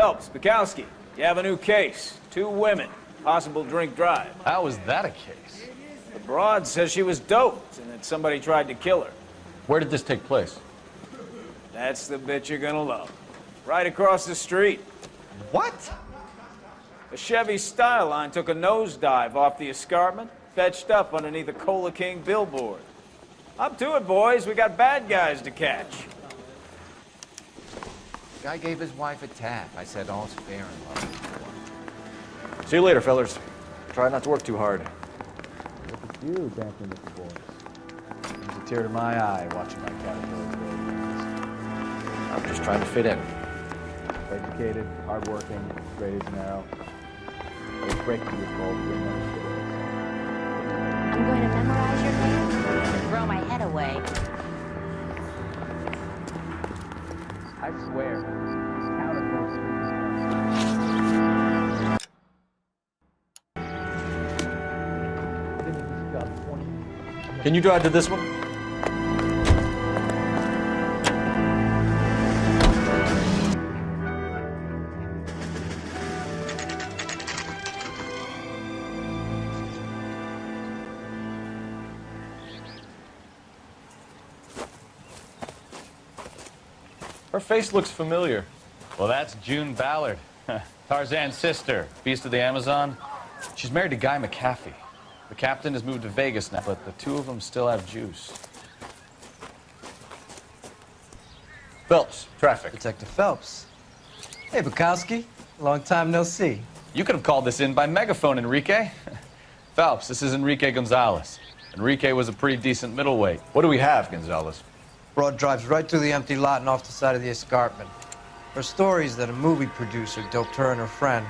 Phelps, Bukowski, you have a new case. 2 women, possible drink drive. How is that a case? The broad says she was doped and that somebody tried to kill her. Where did this take place? That's the bit you're gonna love. Right across the street. What? A Chevy Styline took a nosedive off the escarpment, fetched up underneath a Cola King billboard. Up to it, boys. We got bad guys to catch. Guy gave his wife a tap. I said all's fair in love. See you later, fellas. Try not to work too hard. Look at you dancing with the boys. There's a tear to my eye watching my caterpillar grow wings. I'm just trying to fit in. Educated, hardworking, straight as an arrow. It's breaking your gold to another I'm going to memorize your name and throw my head away. I swear, this counterfeit. Can you drive to this one? Her face looks familiar. Well, that's June Ballard, Tarzan's sister, beast of the Amazon. She's married to Guy McAfee. The captain has moved to Vegas now, but the 2 of them still have juice. Phelps, traffic. Detective Phelps. Hey, Bukowski. Long time no see. You could have called this in by megaphone, Enrique. Phelps, this is Enrique Gonzalez. Enrique was a pretty decent middleweight. What do we have, Gonzalez? Broad drives right through the empty lot and off the side of the escarpment. Her stories that a movie producer doped her and her friend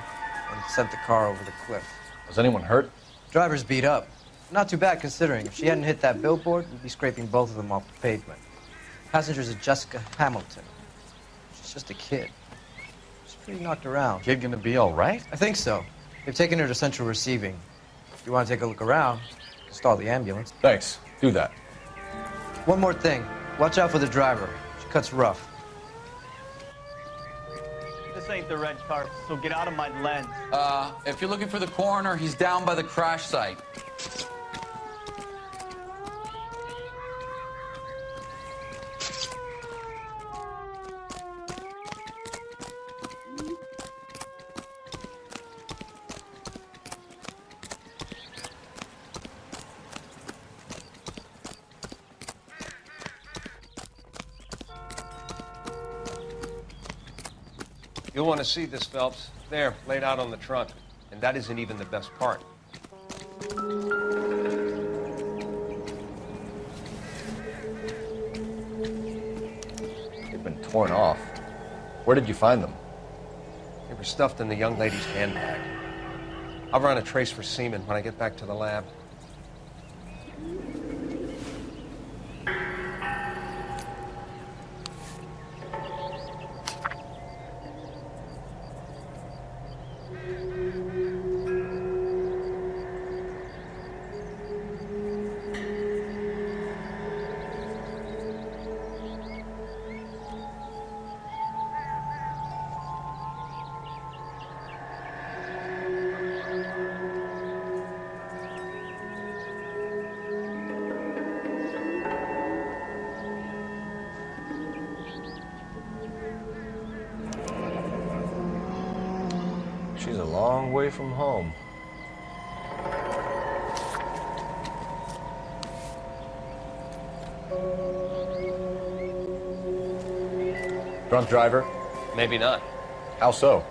and sent the car over the cliff. Was anyone hurt? Driver's beat up. Not too bad considering. If she hadn't hit that billboard, we'd be scraping both of them off the pavement. Passenger's a Jessica Hamilton. She's just a kid. She's pretty knocked around. Kid gonna be all right? I think so. They've taken her to central receiving. If you want to take a look around, stall the ambulance. Thanks. Do that. One more thing. Watch out for the driver. She cuts rough. This ain't the red car, so get out of my lens. If you're looking for the coroner, he's down by the crash site. You'll want to see this, Phelps. There, laid out on the trunk. And that isn't even the best part. They've been torn off. Where did you find them? They were stuffed in the young lady's handbag. I'll run a trace for semen when I get back to the lab. She's a long way from home. Drunk driver? Maybe not. How so?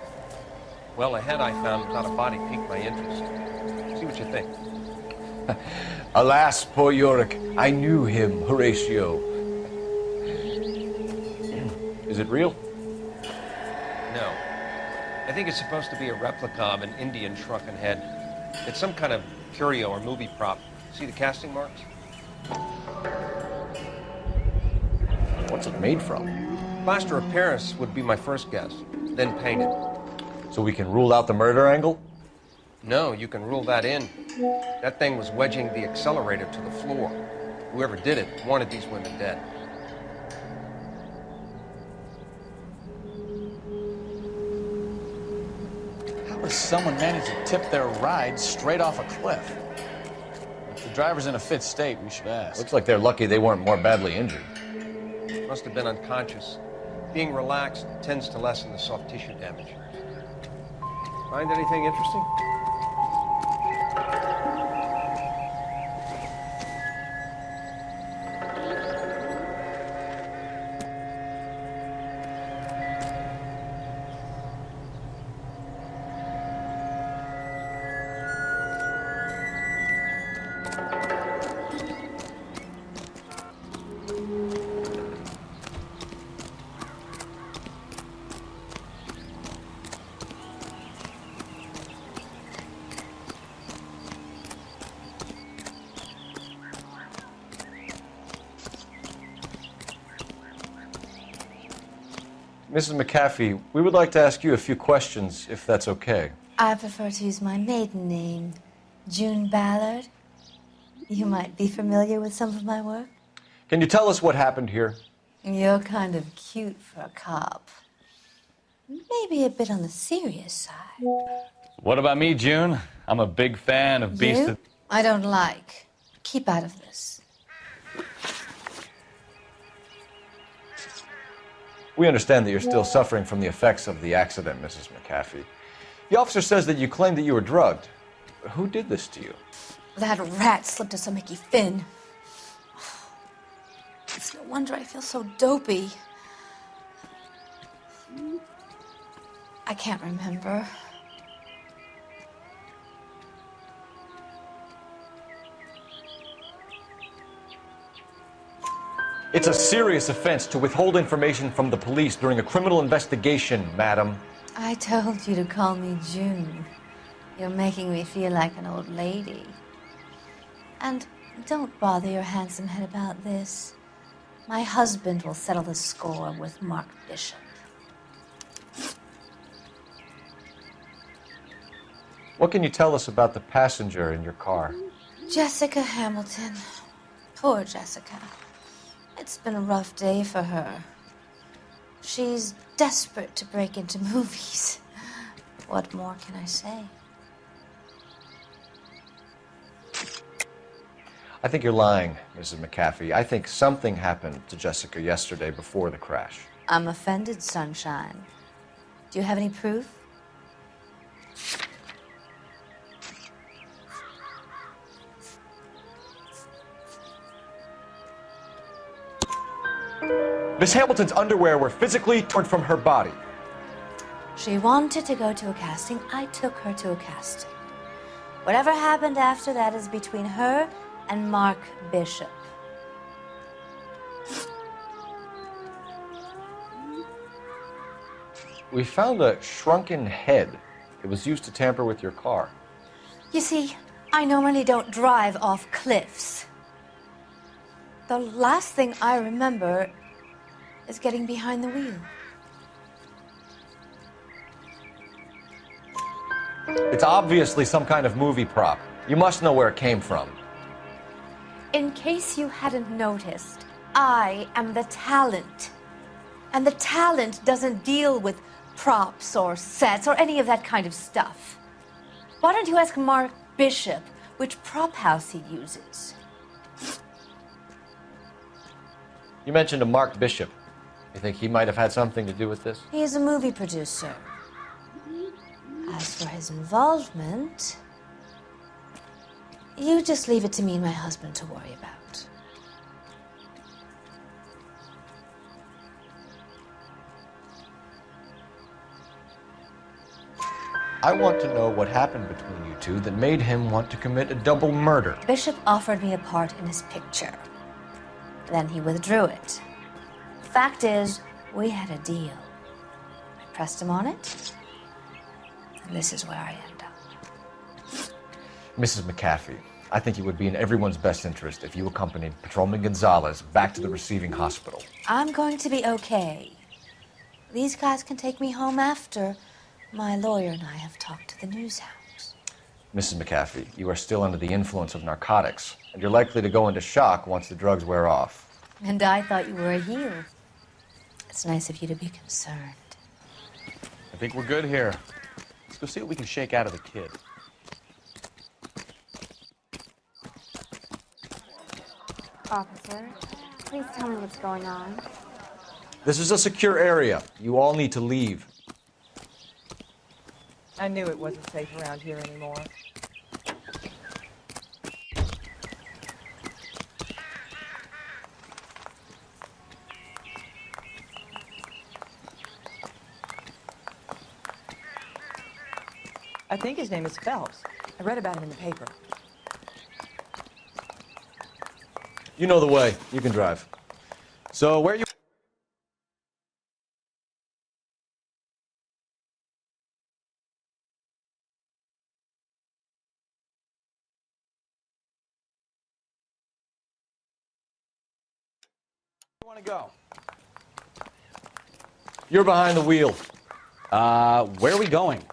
Well, a head I found without a body piqued my interest. See what you think. Alas, poor Yorick, I knew him, Horatio. Is it real? No. I think it's supposed to be a replica of an Indian shrunken head. It's some kind of curio or movie prop. See the casting marks? What's it made from? Plaster of Paris would be my first guess, then painted. So we can rule out the murder angle? No, you can rule that in. That thing was wedging the accelerator to the floor. Whoever did it wanted these women dead. someone managed to tip their ride straight off a cliff? If the driver's in a fit state, we should ask. Looks like they're lucky they weren't more badly injured. Must have been unconscious. Being relaxed tends to lessen the soft tissue damage. Find anything interesting? Mrs. McAfee, we would like to ask you a few questions, if that's okay. I prefer to use my maiden name, June Ballard. You might be familiar with some of my work. Can you tell us what happened here? You're kind of cute for a cop. Maybe a bit on the serious side. What about me, June? I'm a big fan of Beast. You? I don't like. Keep out of this. We understand that you're still suffering from the effects of the accident, Mrs. McAfee. The officer says that you claimed that you were drugged. Who did this to you? That rat slipped us a Mickey Finn. It's no wonder I feel so dopey. I can't remember. It's a serious offense to withhold information from the police during a criminal investigation, madam. I told you to call me June. You're making me feel like an old lady. And don't bother your handsome head about this. My husband will settle the score with Mark Bishop. What can you tell us about the passenger in your car? Jessica Hamilton. Poor Jessica. It's been a rough day for her. She's desperate to break into movies. What more can I say? I think you're lying, Mrs. McAfee. I think something happened to Jessica yesterday before the crash. I'm offended, Sunshine. Do you have any proof? Miss Hamilton's underwear were physically torn from her body. She wanted to go to a casting. I took her to a casting. Whatever happened after that is between her and Mark Bishop. We found a shrunken head. It was used to tamper with your car. You see, I normally don't drive off cliffs. The last thing I remember is getting behind the wheel. It's obviously some kind of movie prop. You must know where it came from. In case you hadn't noticed, I am the talent. And the talent doesn't deal with props or sets or any of that kind of stuff. Why don't you ask Mark Bishop which prop house he uses? You mentioned a Mark Bishop. You think he might have had something to do with this? He is a movie producer. As for his involvement, you just leave it to me and my husband to worry about. I want to know what happened between you two that made him want to commit a double murder. Bishop offered me a part in his picture. Then he withdrew it. Fact is, we had a deal. I pressed him on it, and this is where I end up. Mrs. McAfee, I think it would be in everyone's best interest if you accompanied Patrolman Gonzalez back to the receiving hospital. I'm going to be okay. These guys can take me home after my lawyer and I have talked to the news hounds. Mrs. McAfee, you are still under the influence of narcotics, and you're likely to go into shock once the drugs wear off. And I thought you were a heel. It's nice of you to be concerned. I think we're good here. Let's go see what we can shake out of the kid. Officer, please tell me what's going on. This is a secure area. You all need to leave. I knew it wasn't safe around here anymore. I think his name is Phelps. I read about him in the paper. You know the way. You can drive. So where you... want to go? You're behind the wheel. Where are we going?